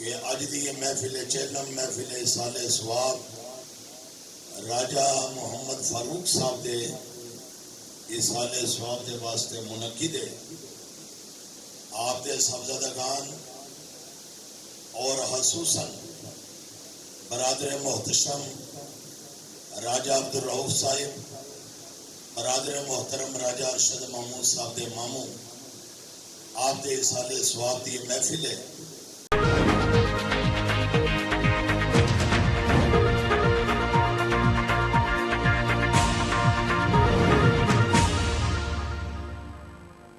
کہ اج دی محفل چہلم محفل سال ثواب راجہ محمد فاروق صاحب دے اس سال ثواب دے واسطے منعقد ہے. آپ دے صاحبزادگان اور خصوصاً برادر محتشم راجہ عبدالرؤف صاحب، برادر محترم راجہ ارشد محمود صاحب دے ماموں، آپ دے سال ثواب دی محفل ہے.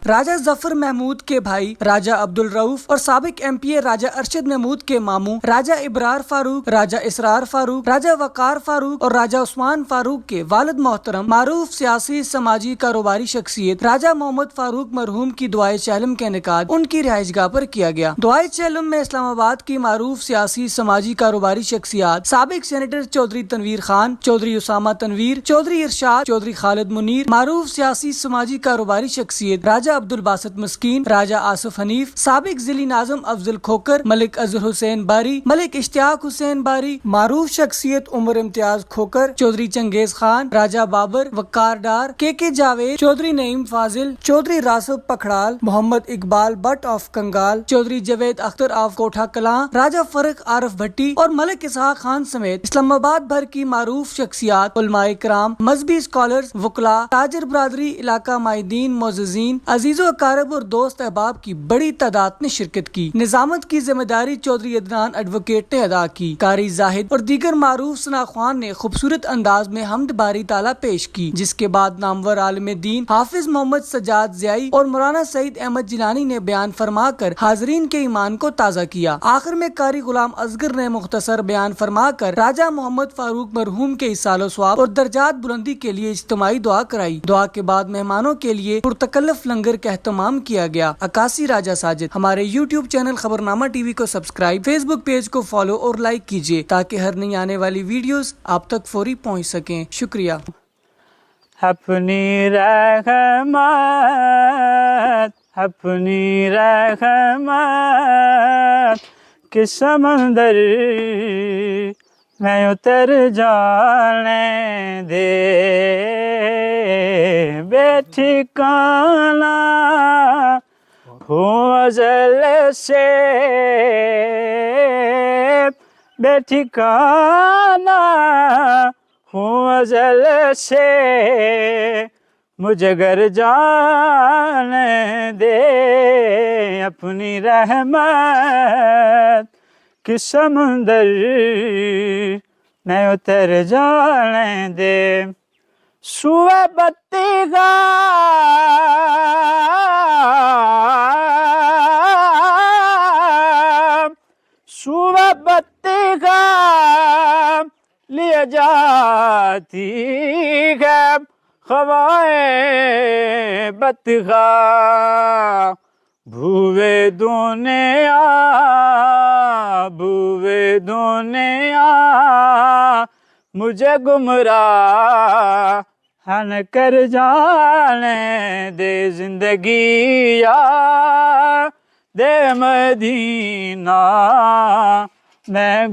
راجہ ظفر محمود کے بھائی راجہ عبدالرؤف اور سابق ایم پی اے راجہ ارشد محمود کے ماموں راجہ ابرار فاروق، راجہ اسرار فاروق، راجہ وقار فاروق اور راجہ عثمان فاروق کے والد محترم معروف سیاسی سماجی کاروباری شخصیت راجہ محمد فاروق مرحوم کی دعائے چہلم کا انعقاد ان کی رہائش گاہ پر کیا گیا. دعائے چہلم میں اسلام آباد کی معروف سیاسی سماجی کاروباری شخصیات سابق سینیٹر چودھری تنویر خان، چودھری اسامہ تنویر، چودھری ارشاد، چودھری خالد منیر، معروف سیاسی سماجی کاروباری شخصیت راجہ عبدالباسط مسکین، راجہ آصف حنیف، سابق ضلعی ناظم افضل کھوکر، ملک اظہر حسین باری، ملک اشتیاق حسین باری، معروف شخصیت عمر امتیاز کھوکر، چودھری چنگیز خان، راجہ بابر، وقار ڈار، کے جاوید، چودھری نعیم فاضل، چودھری راسب پکھڑال، محمد اقبال بٹ آف کنگال، چودھری جوید اختر آف کوٹھا کلاں، راجہ فرق عارف بھٹی اور ملک اسحاق خان سمیت اسلام آباد بھر کی معروف شخصیات، علماء کرام، مذہبی اسکالرز، وکلاء، تاجر برادری، علاقہ مائدین، معززین، عزیز و اقارب اور دوست احباب کی بڑی تعداد نے شرکت کی. نظامت کی ذمہ داری چودھری عدنان ایڈوکیٹ نے ادا کی. قاری زاہد اور دیگر معروف ثناخوان نے خوبصورت انداز میں حمد باری تعالیٰ پیش کی، جس کے بعد نامور عالم دین حافظ محمد سجاد ضیائی اور مولانا سعید احمد جیلانی نے بیان فرما کر حاضرین کے ایمان کو تازہ کیا. آخر میں قاری غلام اصغر نے مختصر بیان فرما کر راجہ محمد فاروق مرحوم کے اصال و ثواب اور درجات بلندی کے لیے اجتماعی دعا کرائی. دعا کے بعد مہمانوں کے لیے پرتکلف لنگر کا اہتمام کیا گیا. عکاسی راجہ ساجد. ہمارے یوٹیوب چینل خبرنامہ ٹی وی کو سبسکرائب، فیس بک پیج کو فالو اور لائک کیجیے تاکہ ہر نئی آنے والی ویڈیوز آپ تک فوری پہنچ سکیں. شکریہ. اپنی رحمت کے سمندر میں اتر جانے دے، بے ٹھکانہ ہوں ازل سے، بے ٹھکانہ ہوں ازل سے، مجھے گر جانے دے. اپنی رحمت کے سمندر میں اتر جانے دے. سوئے بتی لے جاتی ہے ہوائیں بدخواہ، بھوے دنیا مجھے گمراہ نہ کر جانے دے. زندگی یاد دے مدینہ میں